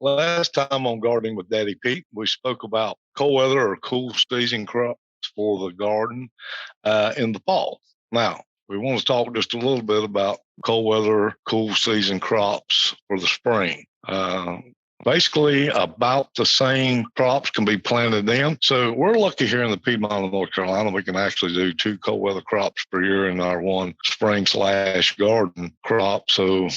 Last time on Gardening with Daddy Pete, we spoke about cold weather or cool season crops for the garden in the fall. Now, we want to talk just a little bit about cold weather, cool season crops for the spring. Basically, about the same crops can be planted in. So we're lucky here in the Piedmont of North Carolina, we can actually do 2 cold weather crops per year in our one spring/garden crop. So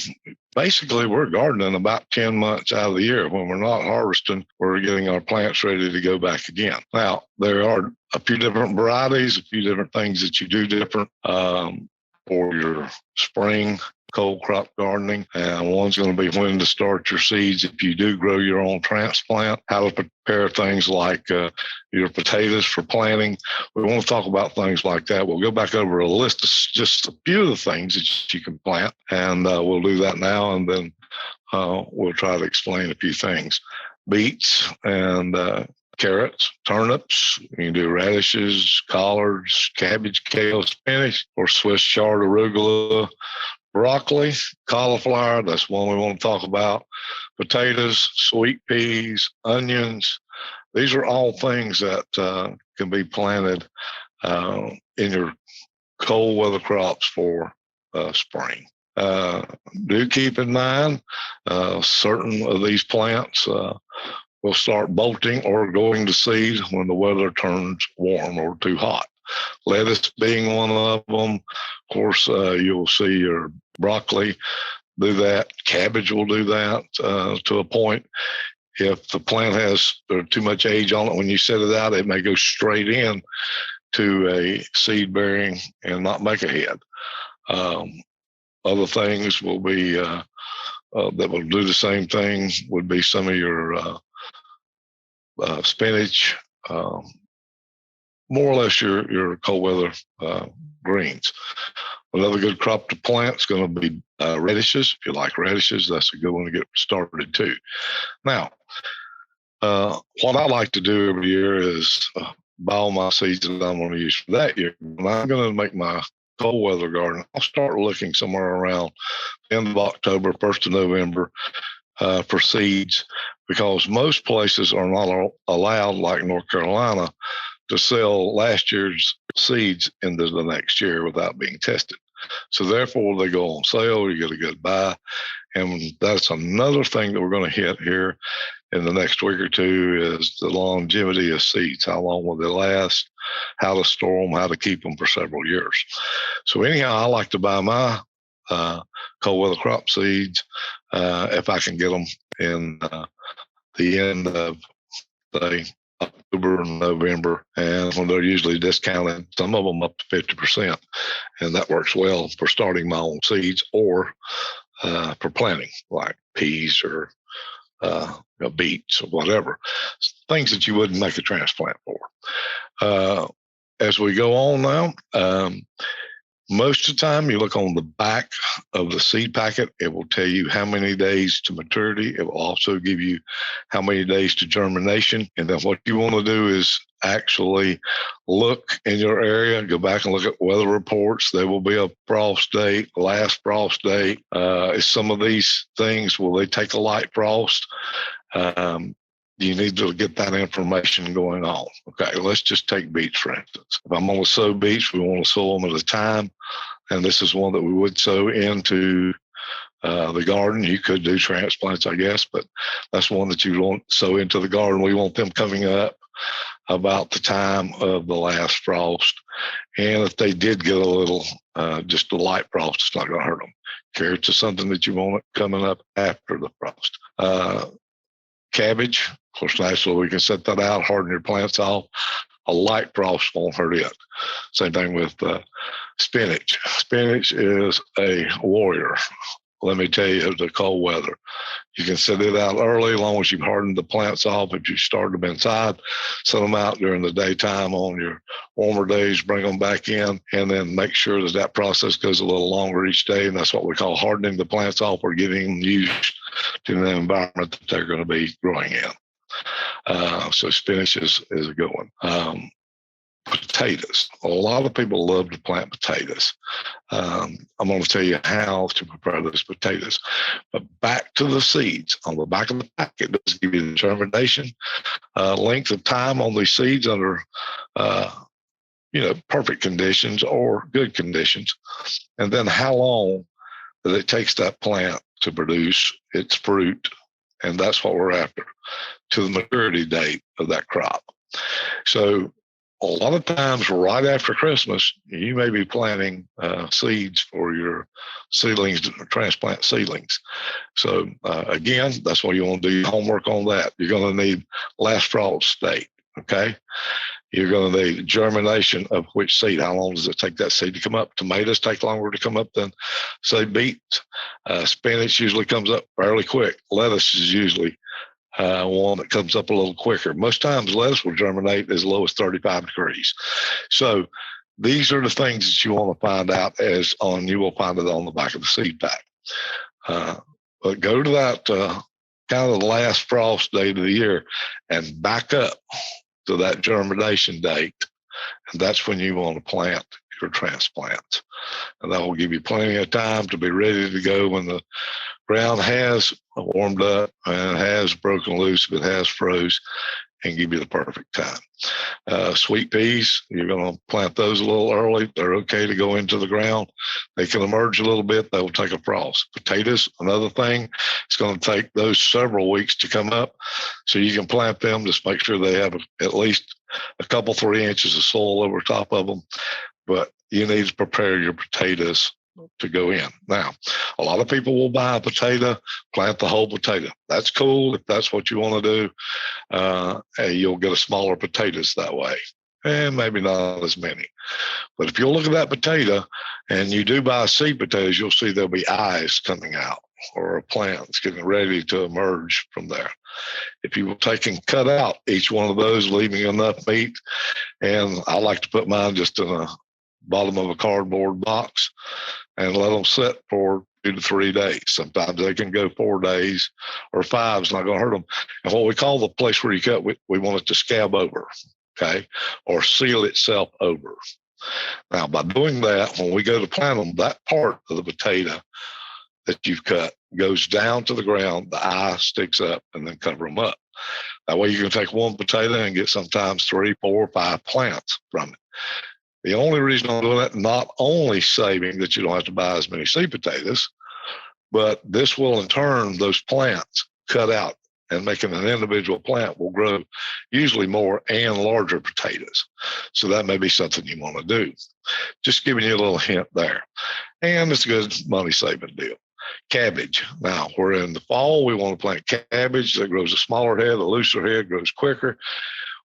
basically, we're gardening about 10 months out of the year. When we're not harvesting, we're getting our plants ready to go back again. Now, there are a few different varieties, a few different things that you do different for your spring cold crop gardening. And one's going to be when to start your seeds if you do grow your own transplant, how to prepare things like your potatoes for planting. We want to talk about things like that. We'll go back over a list of just a few of the things that you can plant, and we'll do that now, and then we'll try to explain a few things. Beets and carrots, turnips, you can do radishes, collards, cabbage, kale, spinach, or Swiss chard, arugula, broccoli, cauliflower, that's one we want to talk about, potatoes, sweet peas, onions. These are all things that can be planted in your cold weather crops for spring. Do keep in mind certain of these plants will start bolting or going to seed when the weather turns warm or too hot. Lettuce being one of them. Of course, you'll see your broccoli do that. Cabbage will do that to a point. If the plant has too much age on it, when you set it out, it may go straight in to a seed bearing and not make a head. Other things will be that will do the same thing would be some of your spinach, more or less your cold weather greens. Another good crop to plant is going to be radishes. If you like radishes, that's a good one to get started too. Now, what I like to do every year is buy all my seeds that I'm going to use for that year. When I'm going to make my cold weather garden, I'll start looking somewhere around the end of October, 1st of November for seeds, because most places are not allowed, like North Carolina, to sell last year's seeds into the next year without being tested. So therefore, they go on sale, you get a good buy. And that's another thing that we're going to hit here in the next week or two is the longevity of seeds. How long will they last? How to store them, how to keep them for several years. So anyhow, I like to buy my cold weather crop seeds if I can get them in the end of, say, October and November, and when they're usually discounted, some of them up to 50%. And that works well for starting my own seeds or for planting, like peas or beets or whatever, things that you wouldn't make a transplant for. As we go on now, most of the time, you look on the back of the seed packet, it will tell you how many days to maturity. It will also give you how many days to germination. And then what you want to do is actually look in your area, go back and look at weather reports. There will be a frost date, last frost date. Some of these things, will they take a light frost? You need to get that information going on. Okay, let's just take beets, for instance. If I'm going to sow beets, we want to sow them at a time. And this is one that we would sow into the garden. You could do transplants, I guess, but that's one that you want to sow into the garden. We want them coming up about the time of the last frost. And if they did get a little, just a light frost, it's not going to hurt them. Carrots is something that you want coming up after the frost. Cabbage, of course, naturally we can set that out, harden your plants off. A light frost won't hurt it. Same thing with spinach. Spinach is a warrior. Let me tell you, the cold weather. You can set it out early as long as you've hardened the plants off. If you start them inside, set them out during the daytime on your warmer days, bring them back in, and then make sure that that process goes a little longer each day. And that's what we call hardening the plants off or getting them used to the environment that they're going to be growing in. So spinach is a good one. potatoes. A lot of people love to plant potatoes. I'm going to tell you how to prepare those potatoes. But back to the seeds. On the back of the packet, it does give you the germination, length of time on these seeds under perfect conditions or good conditions, and then how long that it takes that plant to produce its fruit, and that's what we're after, to the maturity date of that crop. So a lot of times right after Christmas, you may be planting seeds for your seedlings, transplant seedlings. So again, that's why you want to do your homework on that. You're going to need last frost date, okay? You're going to need germination of which seed. How long does it take that seed to come up? Tomatoes take longer to come up than, say, beets. Spinach usually comes up fairly quick. Lettuce is usually one that comes up a little quicker. Most times lettuce will germinate as low as 35 degrees. So these are the things that you want to find out you will find it on the back of the seed pack. But go to that kind of the last frost date of the year and back up to that germination date. And that's when you want to plant your transplants. And that will give you plenty of time to be ready to go when the ground has warmed up and has broken loose, if it has froze, and give you the perfect time. Sweet peas, you're going to plant those a little early. They're okay to go into the ground. They can emerge a little bit. They will take a frost. Potatoes, another thing, it's going to take those several weeks to come up. So you can plant them. Just make sure they have at least a couple, 3 inches of soil over top of them. But you need to prepare your potatoes to go in. Now, a lot of people will buy a potato, plant the whole potato. That's cool if that's what you want to do. You'll get a smaller potatoes that way, and maybe not as many. But if you look at that potato and you do buy seed potatoes, you'll see there'll be eyes coming out or a plant that's getting ready to emerge from there. If you will take and cut out each one of those, leaving enough meat, and I like to put mine just in a bottom of a cardboard box and let them sit for 2 to 3 days. Sometimes they can go 4 days or 5. It's not going to hurt them. And what we call the place where you cut, we want it to scab over, okay, or seal itself over. Now, by doing that, when we go to plant them, that part of the potato that you've cut goes down to the ground, the eye sticks up, and then cover them up. That way you can take one potato and get sometimes 3, 4, 5 plants from it. The only reason I'm doing that, not only saving that you don't have to buy as many seed potatoes, but this will in turn, those plants cut out and making an individual plant will grow usually more and larger potatoes. So that may be something you want to do. Just giving you a little hint there. And it's a good money saving deal. Cabbage. Now, we're in the fall. We want to plant cabbage that grows a smaller head, a looser head, grows quicker.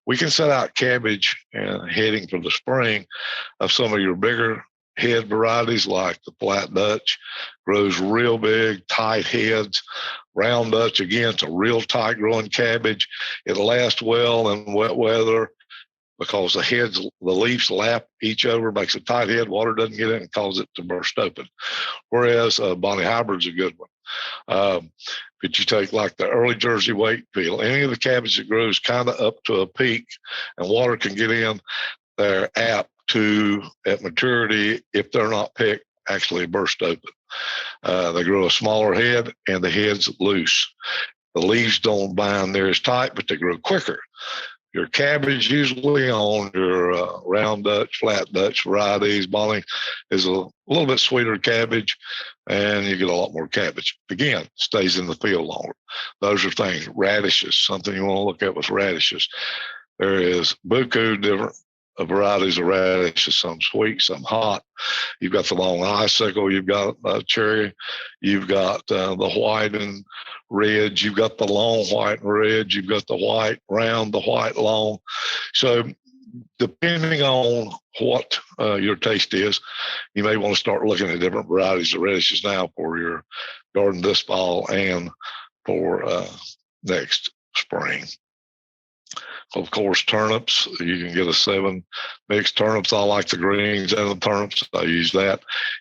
We can set out cabbage heading for the spring of some of your bigger head varieties like the flat Dutch, grows real big, tight heads. Round Dutch, again, it's a real tight growing cabbage. It lasts well in wet weather because the leaves lap each over, makes a tight head, water doesn't get in and cause it to burst open. Whereas Bonnie Hybrid's a good one. But you take like the early Jersey Wakefield, any of the cabbage that grows kind of up to a peak and water can get in, they're apt to, at maturity, if they're not picked, actually burst open. They grow a smaller head and the head's loose. The leaves don't bind near as tight, but they grow quicker. Your cabbage usually on your round Dutch, flat Dutch varieties, Bonnie is a little bit sweeter cabbage, and you get a lot more cabbage. Again, stays in the field longer. Those are things. Radishes, something you want to look at with radishes. There is buku different varieties of radishes, some sweet, some hot. You've got the long icicle, you've got cherry, you've got the white and red, you've got the long white and red, you've got the white round, the white long. So depending on what your taste is, you may want to start looking at different varieties of radishes now for your garden this fall and for next spring. Of course, turnips, you can get a 7 mixed turnips. I like the greens and the turnips. I use that.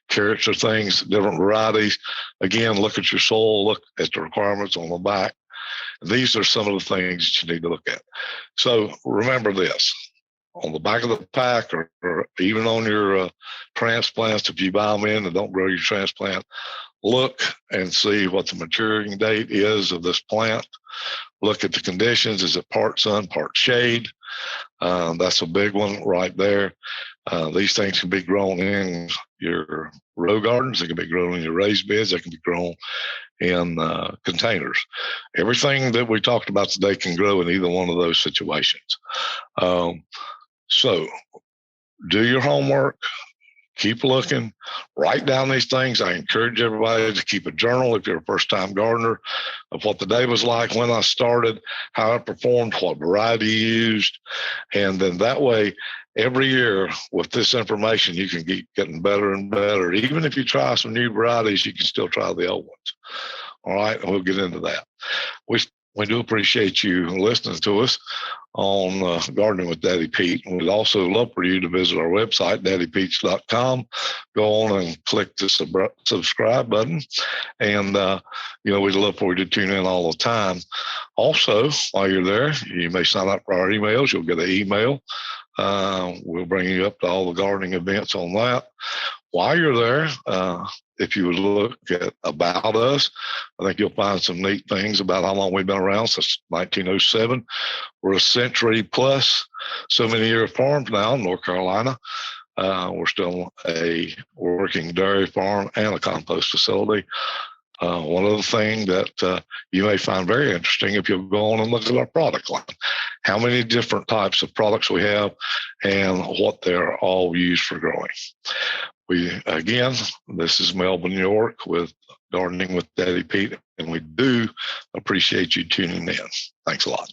Carrots are things, different varieties. Again, look at your soil, look at the requirements on the back. These are some of the things that you need to look at. So remember this. on the back of the pack, or even on your transplants, if you buy them in and don't grow your transplant, look and see what the maturing date is of this plant. Look at the conditions. Is it part sun, part shade? That's a big one right there. These things can be grown in your row gardens. They can be grown in your raised beds. They can be grown in containers. Everything that we talked about today can grow in either one of those situations. So do your homework. Keep looking, write down these things. I encourage everybody to keep a journal if you're a first-time gardener of what the day was like, when I started, how I performed, what variety you used. And then that way, every year with this information, you can keep getting better and better. Even if you try some new varieties, you can still try the old ones. All right, and we'll get into that. We do appreciate you listening to us on Gardening with Daddy Pete. And we'd also love for you to visit our website, daddypetes.com. Go on and click the subscribe button. And, we'd love for you to tune in all the time. Also, while you're there, you may sign up for our emails. You'll get an email. We'll bring you up to all the gardening events on that. While you're there, if you would look at About Us, I think you'll find some neat things about how long we've been around, since 1907. We're a century plus, so many year farms now in North Carolina. We're still a working dairy farm and a compost facility. One other thing that you may find very interesting, if you'll go on and look at our product line, how many different types of products we have and what they're all used for growing. This is Melvin York with Gardening with Daddy Pete, and we do appreciate you tuning in. Thanks a lot.